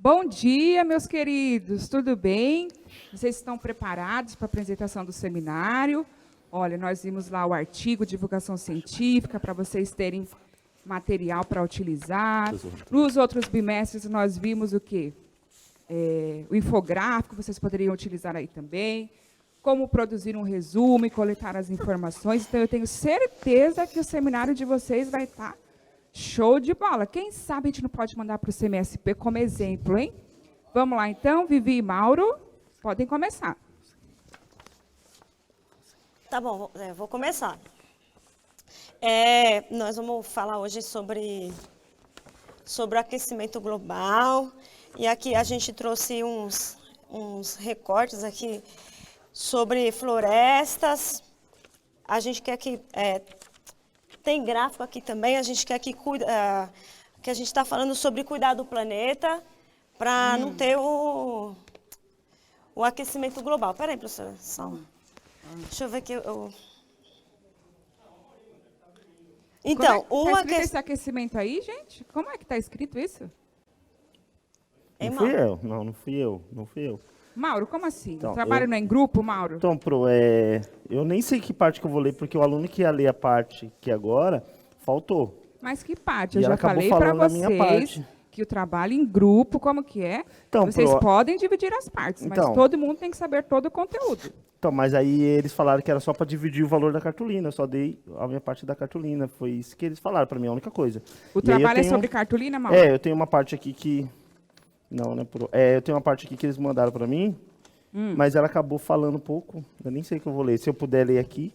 Bom dia, meus queridos, tudo bem? Vocês estão preparados para a apresentação do seminário? Olha, nós vimos lá o artigo, divulgação científica, para vocês terem material para utilizar. Nos outros bimestres, nós vimos o quê? O infográfico, vocês poderiam utilizar aí também. Como produzir um resumo e coletar as informações. Então, eu tenho certeza que o seminário de vocês vai estar show de bola. Quem sabe a gente não pode mandar para o CMSP como exemplo, hein? Vamos lá, então. Vivi e Mauro, podem começar. Tá bom, vou começar. Nós vamos falar hoje sobre o aquecimento global. E aqui a gente trouxe uns recortes aqui sobre florestas. A gente quer que... tem gráfico aqui também, a gente quer que a gente está falando sobre cuidar do planeta para não ter o aquecimento global. Peraí, professora, deixa eu ver aqui. Então, está escrito esse aquecimento aí, gente? Como é que está escrito isso? Não fui eu, não fui eu. Mauro, como assim? Então, o trabalho não é em grupo, Mauro? Então, eu nem sei que parte que eu vou ler, porque o aluno que ia ler a parte que agora faltou. Mas que parte? E Eu ela já acabou falei para falando da minha vocês parte. que o trabalho em grupo, como que é? Então, vocês podem dividir as partes, mas todo mundo tem que saber todo o conteúdo. Então, mas aí eles falaram que era só para dividir o valor da cartolina. Eu só dei a minha parte da cartolina. Foi isso que eles falaram para mim, a única coisa. O trabalho é sobre cartolina, Mauro? Eu tenho uma parte aqui que... Não, né? Eu tenho uma parte aqui que eles mandaram para mim, mas ela acabou falando um pouco. Eu nem sei o que eu vou ler. Se eu puder ler aqui...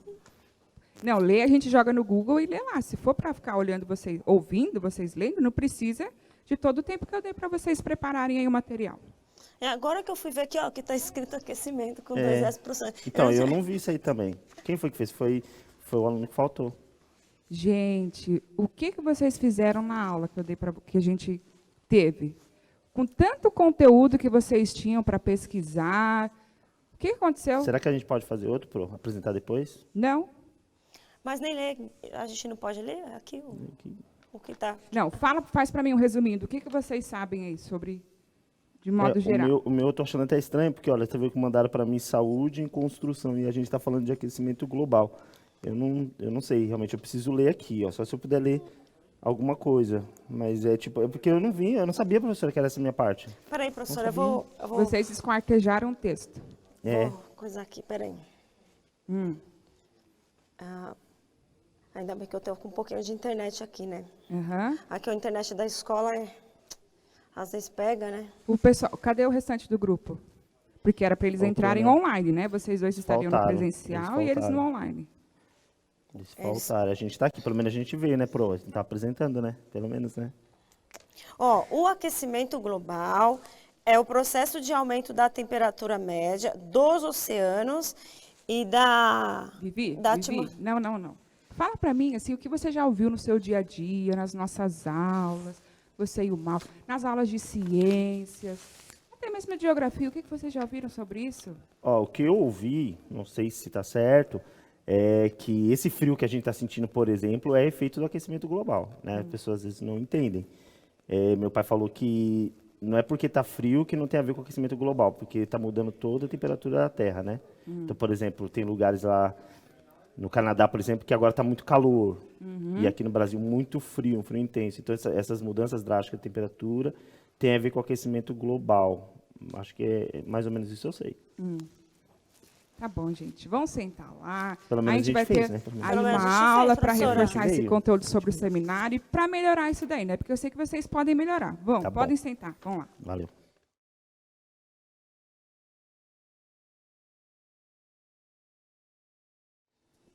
Não, ler a gente joga no Google e lê lá. Se for para ficar olhando vocês, ouvindo, vocês lendo, não precisa de todo o tempo que eu dei para vocês prepararem aí o material. Agora que eu fui ver aqui, ó, que está escrito aquecimento com 2S%. Então, eu não vi isso aí também. Quem foi que fez? Foi o aluno que faltou. Gente, o que vocês fizeram na aula que eu dei que a gente teve? Com tanto conteúdo que vocês tinham para pesquisar, o que aconteceu? Será que a gente pode fazer outro para apresentar depois? Não. Mas nem ler, a gente não pode ler aqui o que está. Não, faz para mim um resuminho do que vocês sabem aí sobre, de modo geral. O meu eu tô achando até estranho, porque olha, você viu que mandaram para mim saúde em construção e a gente está falando de aquecimento global. Eu não sei, realmente, eu preciso ler aqui, ó, só se eu puder ler alguma coisa. Mas porque eu não sabia, professora, que era essa minha parte. Peraí, professora, eu vou... Vocês esquartejaram o texto. Vou coisar aqui, peraí. Ainda bem que eu tenho com um pouquinho de internet aqui, né? Aqui a internet da escola às vezes pega, né? O pessoal, cadê o restante do grupo? Porque era para eles entrarem online, né? Vocês dois estariam no presencial e eles no online. Eles faltaram. A gente está aqui, pelo menos a gente vê, né, Pro? A gente está apresentando, né? Pelo menos, né? O aquecimento global é o processo de aumento da temperatura média dos oceanos e da... Vivi, não. Fala para mim, assim, o que você já ouviu no seu dia a dia, nas nossas aulas, você e o Mauro, nas aulas de ciências, até mesmo de geografia, o que vocês já ouviram sobre isso? O que eu ouvi, não sei se está certo, é que esse frio que a gente está sentindo, por exemplo, é efeito do aquecimento global, né? As pessoas às vezes não entendem. Meu pai falou que não é porque está frio que não tem a ver com o aquecimento global, porque está mudando toda a temperatura da Terra, né? Então, por exemplo, tem lugares lá no Canadá, por exemplo, que agora está muito calor. E aqui no Brasil, muito frio, um frio intenso. Então, essas mudanças drásticas de temperatura têm a ver com o aquecimento global. Acho que é mais ou menos isso eu sei. Tá bom, gente. Vamos sentar lá. Pelo menos a gente vai fez, ter né? aí uma aula para professora. reforçar esse conteúdo sobre o seminário e para melhorar isso daí, né? Porque eu sei que vocês podem melhorar. Podem sentar. Vamos lá. Valeu.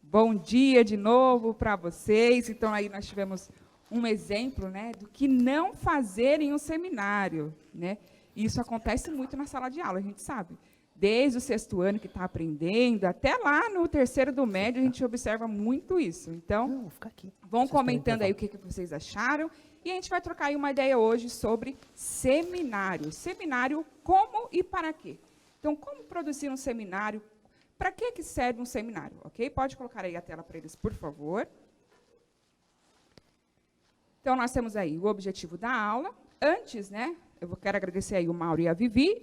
Bom dia de novo para vocês. Então, aí nós tivemos um exemplo, né, do que não fazer em um seminário, né? E isso acontece muito na sala de aula, a gente sabe. Desde o 6º ano que está aprendendo, até lá no 3º do médio, a gente observa muito isso. Então, vão comentando aí o que vocês acharam. E a gente vai trocar aí uma ideia hoje sobre seminário. Seminário, como e para quê? Então, como produzir um seminário? Para que serve um seminário? Ok? Pode colocar aí a tela para eles, por favor. Então, nós temos aí o objetivo da aula, antes, né, quero agradecer aí o Mauro e a Vivi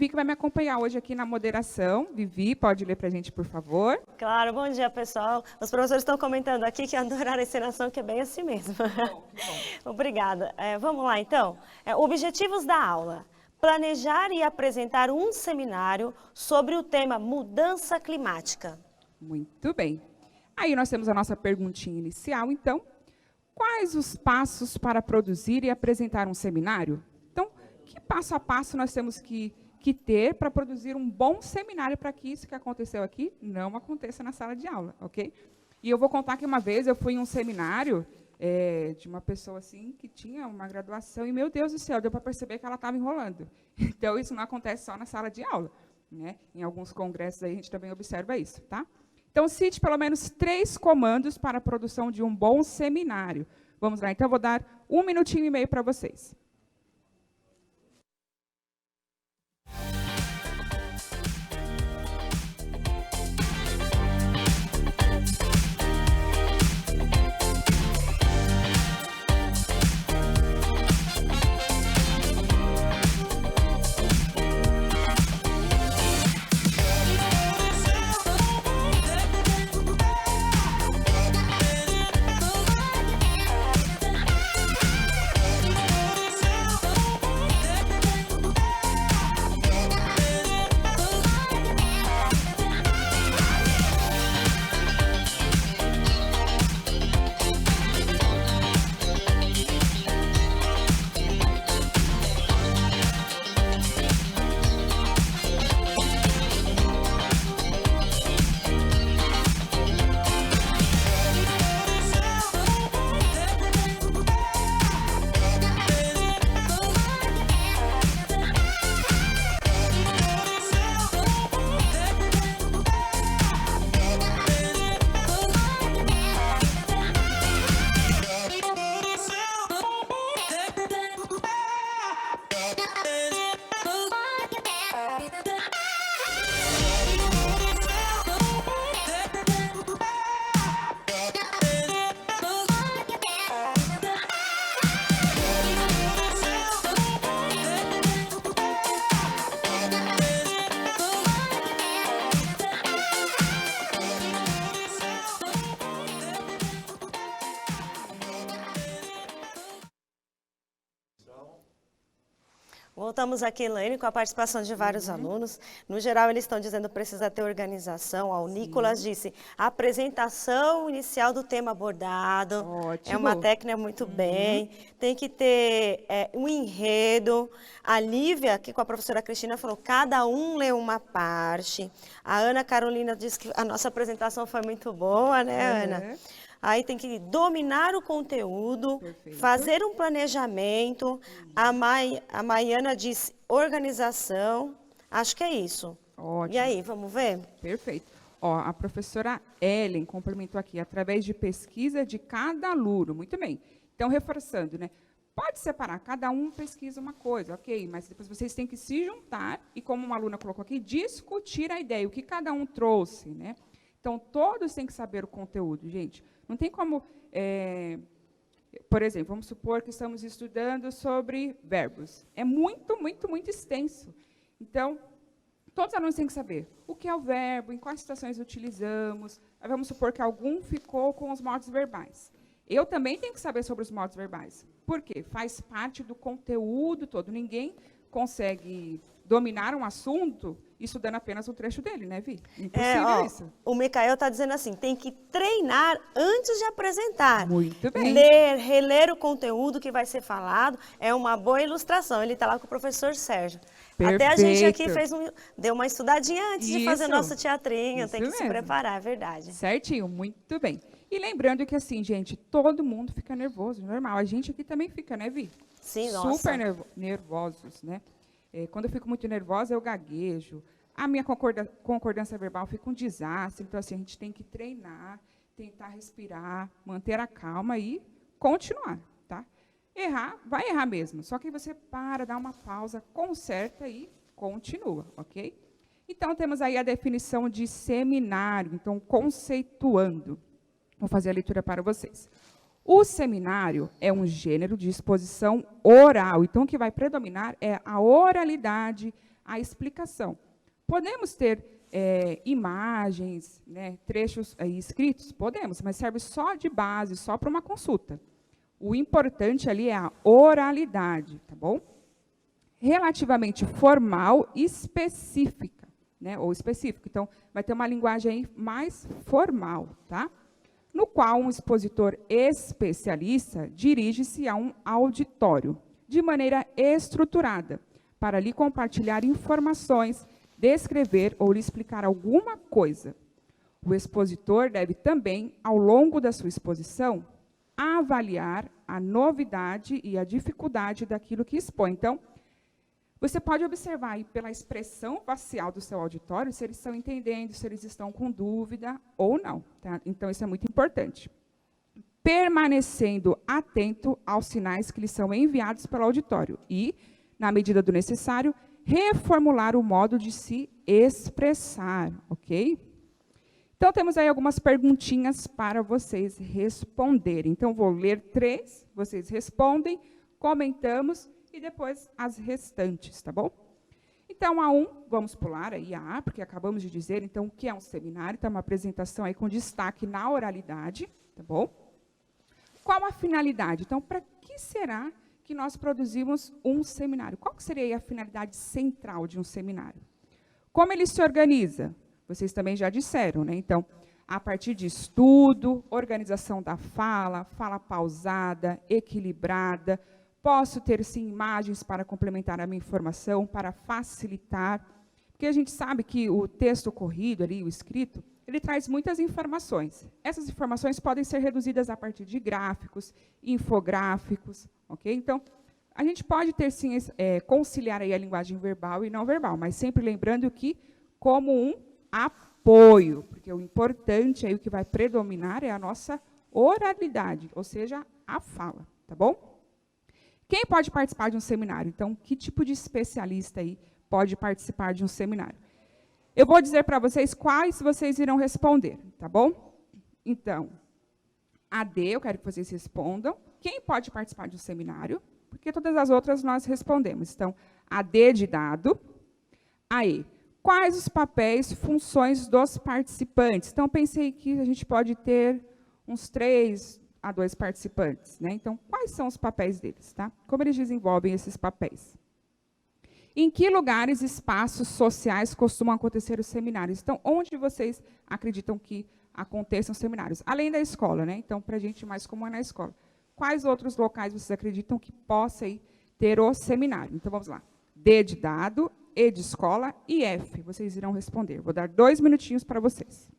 que vai me acompanhar hoje aqui na moderação. Vivi, pode ler para a gente, por favor? Claro, bom dia, pessoal. Os professores estão comentando aqui que adoraram a encenação, que é bem assim mesmo. Obrigada. Vamos lá, então. Objetivos da aula. Planejar e apresentar um seminário sobre o tema mudança climática. Muito bem. Aí nós temos a nossa perguntinha inicial, então. Quais os passos para produzir e apresentar um seminário? Então, que passo a passo nós temos que ter para produzir um bom seminário para que isso que aconteceu aqui não aconteça na sala de aula, ok? E eu vou contar que uma vez eu fui em um seminário de uma pessoa assim que tinha uma graduação e, meu Deus do céu, deu para perceber que ela estava enrolando. Então, isso não acontece só na sala de aula, né? Em alguns congressos aí a gente também observa isso, tá? Então, cite pelo menos 3 comandos para a produção de um bom seminário. Vamos lá, então, eu vou dar 1 minutinho e meio para vocês. Voltamos aqui, Elaine, com a participação de vários alunos. No geral, eles estão dizendo que precisa ter organização. O Nicolas disse, a apresentação inicial do tema abordado. Ótimo. É uma técnica muito bem. Tem que ter um enredo. A Lívia, aqui com a professora Cristina, falou, cada um lê uma parte. A Ana Carolina disse que a nossa apresentação foi muito boa, né, Ana? Aí tem que dominar o conteúdo, fazer um planejamento. A Maiana diz organização. Acho que é isso. Ótimo. E aí, vamos ver? Perfeito. Ó, a professora Ellen complementou aqui, através de pesquisa de cada aluno. Muito bem. Então, reforçando, né? Pode separar, cada um pesquisa uma coisa, ok? Mas depois vocês têm que se juntar e, como uma aluna colocou aqui, discutir a ideia, o que cada um trouxe, né? Então, todos têm que saber o conteúdo, gente. Não tem como, por exemplo, vamos supor que estamos estudando sobre verbos. É muito, muito, muito extenso. Então, todos os alunos têm que saber o que é o verbo, em quais situações utilizamos. Aí vamos supor que algum ficou com os modos verbais. Eu também tenho que saber sobre os modos verbais. Por quê? Faz parte do conteúdo todo. Ninguém consegue dominar um assunto estudando apenas um trecho dele, né, Vi? Impossível isso. O Micael está dizendo assim, tem que treinar antes de apresentar. Muito bem. Ler, reler o conteúdo que vai ser falado é uma boa ilustração. Ele está lá com o professor Sérgio. Perfeito. Até a gente aqui deu uma estudadinha antes de fazer o nosso teatrinho. Isso Tem que mesmo. se preparar, é verdade. Certinho, muito bem. E lembrando que, assim, gente, todo mundo fica nervoso, normal. A gente aqui também fica, né, Vi? Sim, nossa. Super nervosos, né? Quando eu fico muito nervosa, eu gaguejo. A minha concordância verbal fica um desastre. Então, assim, a gente tem que treinar, tentar respirar, manter a calma e continuar, tá? Errar, vai errar mesmo. Só que você para, dá uma pausa, conserta e continua, ok? Então, temos aí a definição de seminário. Então, conceituando. Vou fazer a leitura para vocês. O seminário é um gênero de exposição oral, então o que vai predominar é a oralidade, a explicação. Podemos ter imagens, né, trechos escritos? Podemos, mas serve só de base, só para uma consulta. O importante ali é a oralidade, tá bom? Relativamente formal e específica, né, ou específica. Então, vai ter uma linguagem aí mais formal, tá? No qual um expositor especialista dirige-se a um auditório, de maneira estruturada, para lhe compartilhar informações, descrever ou lhe explicar alguma coisa. O expositor deve também, ao longo da sua exposição, avaliar a novidade e a dificuldade daquilo que expõe. Então, você pode observar aí pela expressão facial do seu auditório se eles estão entendendo, se eles estão com dúvida ou não. Tá? Então, isso é muito importante. Permanecendo atento aos sinais que lhes são enviados pelo auditório e, na medida do necessário, reformular o modo de se expressar, ok? Então, temos aí algumas perguntinhas para vocês responderem. Então, vou ler 3, vocês respondem, comentamos e depois as restantes, tá bom? Então, a 1, vamos pular aí a A, porque acabamos de dizer, então, o que é um seminário? Então, uma apresentação aí com destaque na oralidade, tá bom? Qual a finalidade? Então, para que será que nós produzimos um seminário? Qual seria a finalidade central de um seminário? Como ele se organiza? Vocês também já disseram, né? Então, a partir de estudo, organização da fala, fala pausada, equilibrada, posso ter, sim, imagens para complementar a minha informação, para facilitar, porque a gente sabe que o texto corrido ali, o escrito, ele traz muitas informações. Essas informações podem ser reduzidas a partir de gráficos, infográficos, ok? Então, a gente pode ter, sim, conciliar aí a linguagem verbal e não verbal, mas sempre lembrando que como um apoio, porque o importante aí, o que vai predominar é a nossa oralidade, ou seja, a fala, tá bom? Quem pode participar de um seminário? Então, que tipo de especialista aí pode participar de um seminário? Eu vou dizer para vocês quais vocês irão responder, tá bom? Então, a D, eu quero que vocês respondam. Quem pode participar de um seminário? Porque todas as outras nós respondemos. Então, a D de dado. A E, quais os papéis, funções dos participantes? Então, pensei que a gente pode ter uns 3 a 2 participantes, né? Então, quais são os papéis deles, tá? Como eles desenvolvem esses papéis? Em que lugares e espaços sociais costumam acontecer os seminários? Então, onde vocês acreditam que aconteçam os seminários? Além da escola, né? Então, para a gente, mais comum é na escola. Quais outros locais vocês acreditam que possa aí ter o seminário? Então, vamos lá. D de dado, E de escola e F. Vocês irão responder. Vou dar 2 minutinhos para vocês.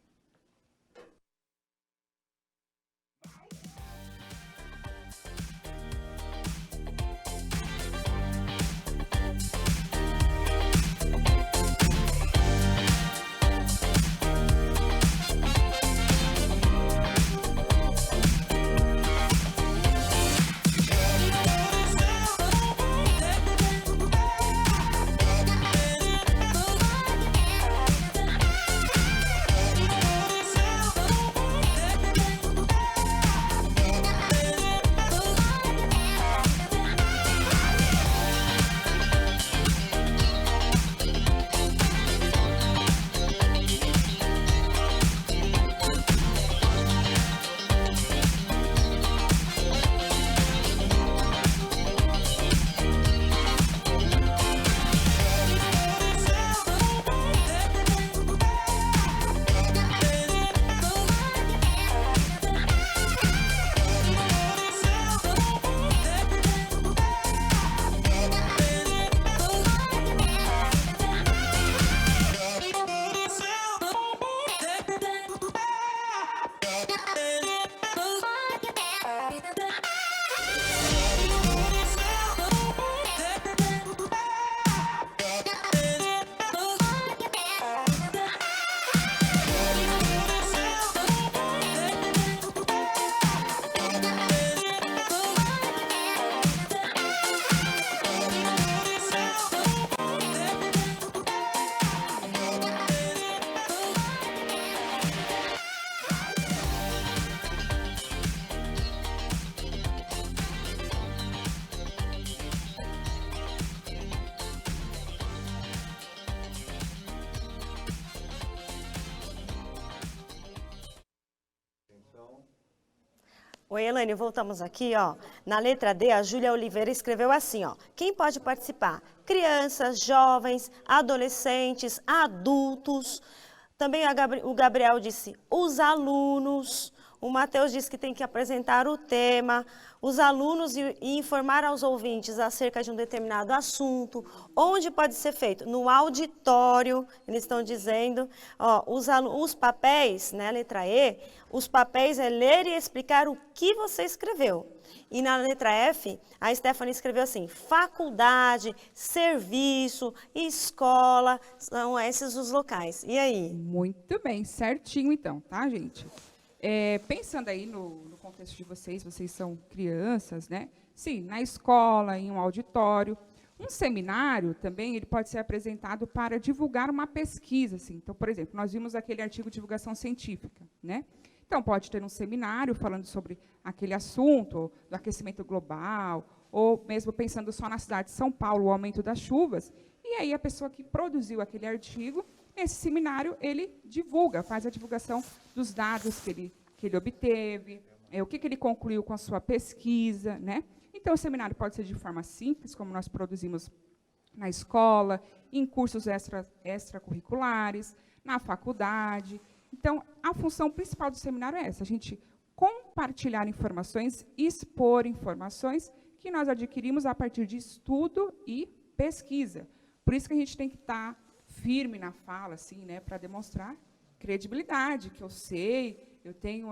Oi, Elaine, voltamos aqui, ó. Na letra D, a Júlia Oliveira escreveu assim, ó. Quem pode participar? Crianças, jovens, adolescentes, adultos. Também o Gabriel disse os alunos. O Matheus disse que tem que apresentar o tema, os alunos e informar aos ouvintes acerca de um determinado assunto. Onde pode ser feito? No auditório, eles estão dizendo. Ó, os papéis, né, letra E, os papéis é ler e explicar o que você escreveu. E na letra F, a Stephanie escreveu assim, faculdade, serviço, escola, são esses os locais. E aí? Muito bem, certinho então, tá, gente? Pensando aí no contexto de vocês são crianças, né? Sim, na escola, em um auditório. Um seminário também, ele pode ser apresentado para divulgar uma pesquisa, assim. Então, por exemplo, nós vimos aquele artigo de divulgação científica, né? Então, pode ter um seminário falando sobre aquele assunto, do aquecimento global, ou mesmo pensando só na cidade de São Paulo, o aumento das chuvas. E aí, a pessoa que produziu aquele artigo, nesse seminário, ele divulga, faz a divulgação dos dados que ele obteve, o que ele concluiu com a sua pesquisa, né? Então, o seminário pode ser de forma simples, como nós produzimos na escola, em cursos extracurriculares, na faculdade. Então, a função principal do seminário é essa, a gente compartilhar informações, expor informações que nós adquirimos a partir de estudo e pesquisa. Por isso que a gente tem que estar firme na fala, assim, né, para demonstrar credibilidade, que eu sei, eu tenho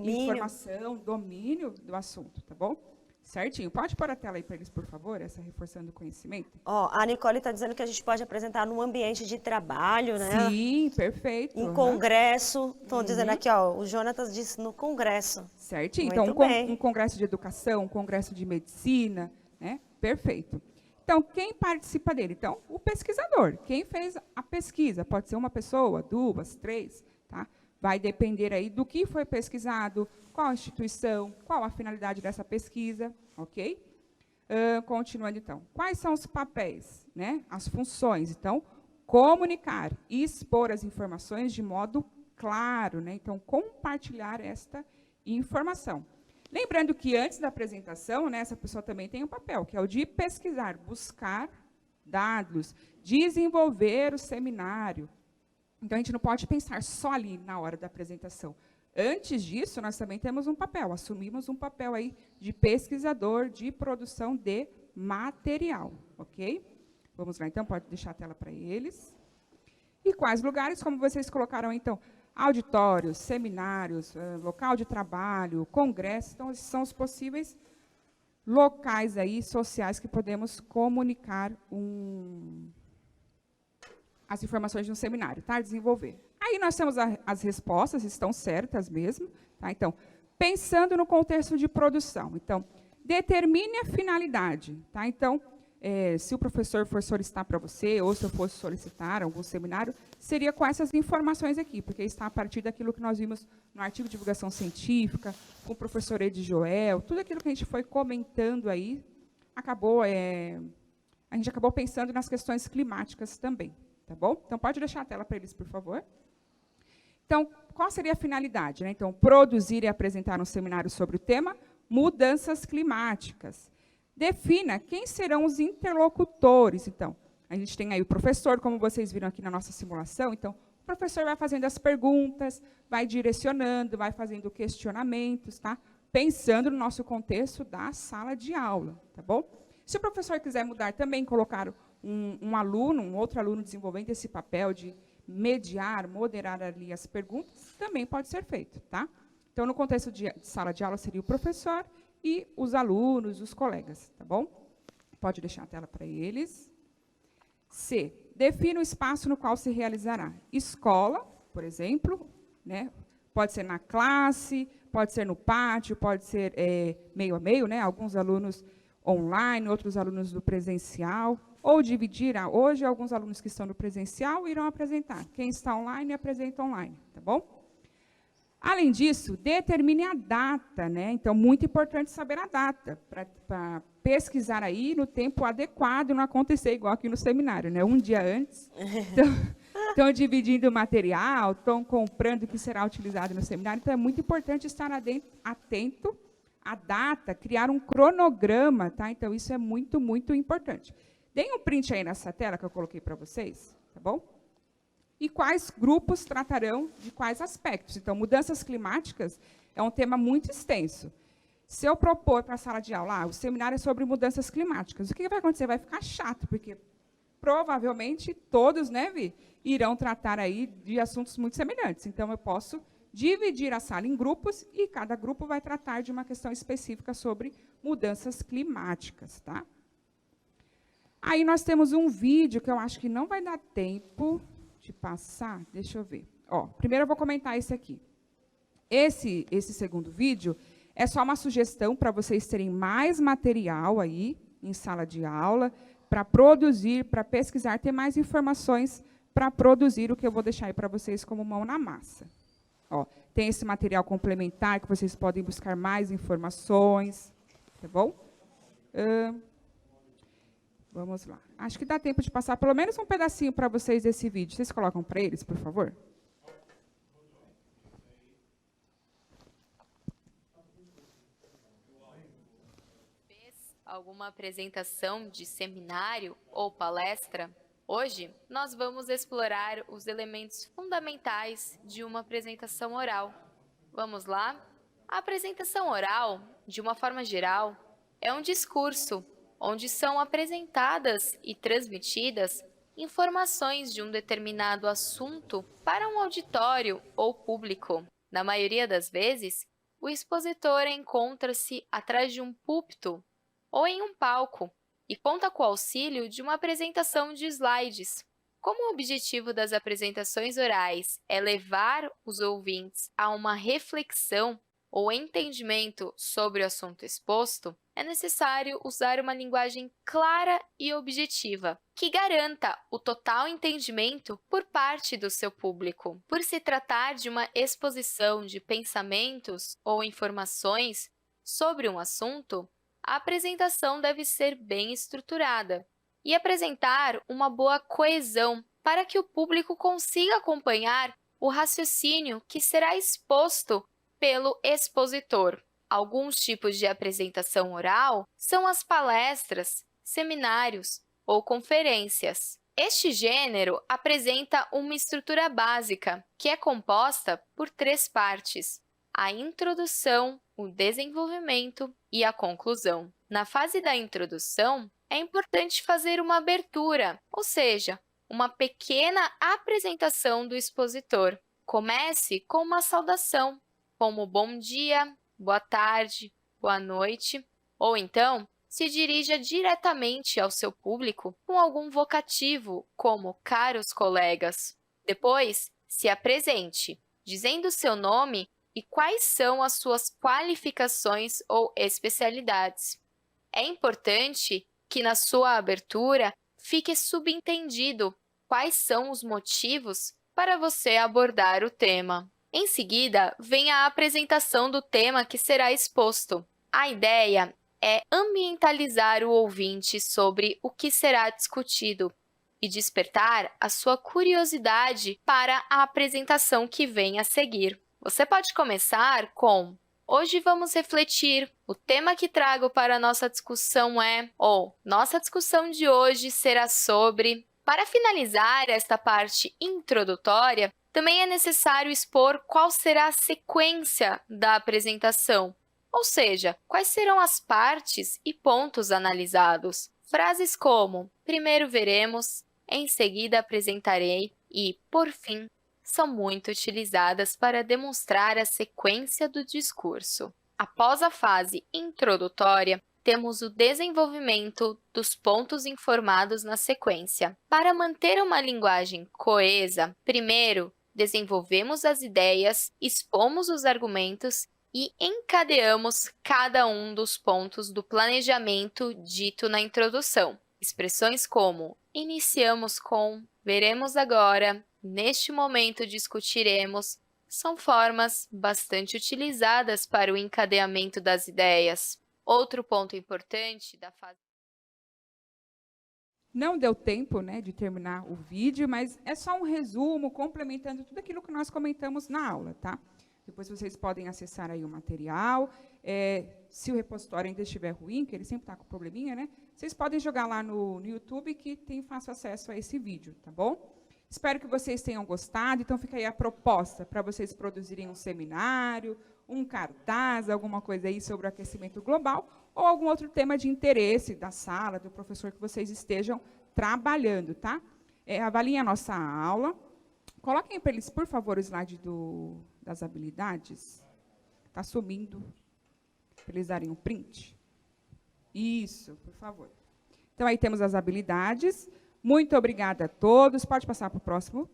informação, domínio do assunto, tá bom? Certinho. Pode pôr a tela aí para eles, por favor, essa reforçando o conhecimento? Ó, a Nicole está dizendo que a gente pode apresentar num ambiente de trabalho, né? Sim, perfeito. Em congresso. Estão dizendo aqui, ó, o Jonatas disse no congresso. Certinho. Muito Então, bem. um congresso de educação, um congresso de medicina, né? Perfeito. Então, quem participa dele? Então, o pesquisador. Quem fez a pesquisa? Pode ser uma pessoa, duas, três, tá? Vai depender aí do que foi pesquisado, qual a instituição, qual a finalidade dessa pesquisa, ok? Continuando, então. Quais são os papéis, né? As funções. Então, comunicar e expor as informações de modo claro, né? Então, compartilhar esta informação. Lembrando que antes da apresentação, né, essa pessoa também tem um papel, que é o de pesquisar, buscar dados, desenvolver o seminário. Então, a gente não pode pensar só ali na hora da apresentação. Antes disso, nós também temos um papel, assumimos um papel aí de pesquisador, de produção de material, ok? Vamos lá, então, pode deixar a tela para eles. E quais lugares, como vocês colocaram, então, auditórios, seminários, local de trabalho, congressos, então, esses são os possíveis locais aí sociais que podemos comunicar as informações de um seminário, tá? Desenvolver. Aí nós temos as respostas, estão certas mesmo, tá? Então, pensando no contexto de produção. Então, determine a finalidade, tá? Então, se o professor for solicitar para você, ou se eu fosse solicitar algum seminário, seria com essas informações aqui, porque está a partir daquilo que nós vimos no artigo de divulgação científica, com o professor Ed Joel, tudo aquilo que a gente foi comentando aí, a gente acabou pensando nas questões climáticas também, tá bom? Então, pode deixar a tela para eles, por favor. Então, qual seria a finalidade, né? Então, produzir e apresentar um seminário sobre o tema mudanças climáticas. Defina quem serão os interlocutores. Então, a gente tem aí o professor, como vocês viram aqui na nossa simulação. Então, o professor vai fazendo as perguntas, vai direcionando, vai fazendo questionamentos, tá? Pensando no nosso contexto da sala de aula, tá bom? Se o professor quiser mudar também, colocar um outro aluno desenvolvendo esse papel de mediar, moderar ali as perguntas, também pode ser feito, tá? Então, no contexto de sala de aula, seria o professor e os alunos, os colegas, tá bom? Pode deixar a tela para eles. C. Defina o espaço no qual se realizará. Escola, por exemplo, né? Pode ser na classe, pode ser no pátio, pode ser meio a meio, né? Alguns alunos online, outros alunos do presencial, ou dividir. Hoje, alguns alunos que estão no presencial irão apresentar. Quem está online, apresenta online, tá bom? Além disso, determine a data, né? Então, muito importante saber a data, para pesquisar aí no tempo adequado, não acontecer igual aqui no seminário, né? Um dia antes. Estão dividindo o material, estão comprando o que será utilizado no seminário. Então, é muito importante estar atento a data, criar um cronograma, tá? Então, isso é muito, muito importante. Deem um print aí nessa tela que eu coloquei para vocês, tá bom? E quais grupos tratarão de quais aspectos. Então, mudanças climáticas é um tema muito extenso. Se eu propor para a sala de aula, o seminário é sobre mudanças climáticas, o que vai acontecer? Vai ficar chato, porque provavelmente todos, né, Vi, irão tratar aí de assuntos muito semelhantes. Então, eu posso dividir a sala em grupos e cada grupo vai tratar de uma questão específica sobre mudanças climáticas, tá? Aí nós temos um vídeo que eu acho que não vai dar tempo de passar. Deixa eu ver. Ó, primeiro eu vou comentar esse aqui. Esse segundo vídeo é só uma sugestão para vocês terem mais material aí em sala de aula, para produzir, para pesquisar, ter mais informações para produzir o que eu vou deixar aí para vocês como mão na massa. Ó, tem esse material complementar que vocês podem buscar mais informações, tá bom? Vamos lá. Acho que dá tempo de passar pelo menos um pedacinho para vocês desse vídeo. Vocês colocam para eles, por favor? Alguma apresentação de seminário ou palestra? Hoje, nós vamos explorar os elementos fundamentais de uma apresentação oral. Vamos lá? A apresentação oral, de uma forma geral, é um discurso onde são apresentadas e transmitidas informações de um determinado assunto para um auditório ou público. Na maioria das vezes, o expositor encontra-se atrás de um púlpito ou em um palco, e conta com o auxílio de uma apresentação de slides. Como o objetivo das apresentações orais é levar os ouvintes a uma reflexão ou entendimento sobre o assunto exposto, é necessário usar uma linguagem clara e objetiva, que garanta o total entendimento por parte do seu público. Por se tratar de uma exposição de pensamentos ou informações sobre um assunto, a apresentação deve ser bem estruturada e apresentar uma boa coesão para que o público consiga acompanhar o raciocínio que será exposto pelo expositor. Alguns tipos de apresentação oral são as palestras, seminários ou conferências. Este gênero apresenta uma estrutura básica, que é composta por 3 partes: a introdução, o desenvolvimento e a conclusão. Na fase da introdução, é importante fazer uma abertura, ou seja, uma pequena apresentação do expositor. Comece com uma saudação, como bom dia, boa tarde, boa noite, ou então se dirija diretamente ao seu público com algum vocativo, como caros colegas. Depois, se apresente, dizendo seu nome e quais são as suas qualificações ou especialidades. É importante que na sua abertura fique subentendido quais são os motivos para você abordar o tema. Em seguida, vem a apresentação do tema que será exposto. A ideia é ambientalizar o ouvinte sobre o que será discutido e despertar a sua curiosidade para a apresentação que vem a seguir. Você pode começar com: hoje vamos refletir, o tema que trago para a nossa discussão é, ou nossa discussão de hoje será sobre. Para finalizar esta parte introdutória, também é necessário expor qual será a sequência da apresentação, ou seja, quais serão as partes e pontos analisados. Frases como: primeiro veremos, em seguida apresentarei e, por fim, são muito utilizadas para demonstrar a sequência do discurso. Após a fase introdutória, temos o desenvolvimento dos pontos informados na sequência. Para manter uma linguagem coesa, primeiro, desenvolvemos as ideias, expomos os argumentos e encadeamos cada um dos pontos do planejamento dito na introdução. Expressões como: iniciamos com, veremos agora, neste momento discutiremos, são formas bastante utilizadas para o encadeamento das ideias. Outro ponto importante da fase... Não deu tempo, né, de terminar o vídeo, mas é só um resumo, complementando tudo aquilo que nós comentamos na aula, tá? Depois vocês podem acessar aí o material. Se o repositório ainda estiver ruim, que ele sempre está com probleminha, né? Vocês podem jogar lá no YouTube que tem fácil acesso a esse vídeo, tá bom? Espero que vocês tenham gostado. Então, fica aí a proposta para vocês produzirem um seminário, um cartaz, alguma coisa aí sobre o aquecimento global, ou algum outro tema de interesse da sala, do professor que vocês estejam trabalhando, tá? Avaliem a nossa aula. Coloquem para eles, por favor, o slide das habilidades. Está sumindo. Para eles darem um print. Isso, por favor. Então, aí temos as habilidades. Muito obrigada a todos. Pode passar para o próximo.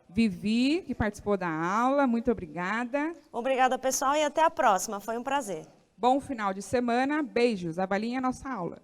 Vivi, que participou da aula. Muito obrigada. Obrigada, pessoal, e até a próxima. Foi um prazer. Bom final de semana. Beijos. Avaliem a nossa aula.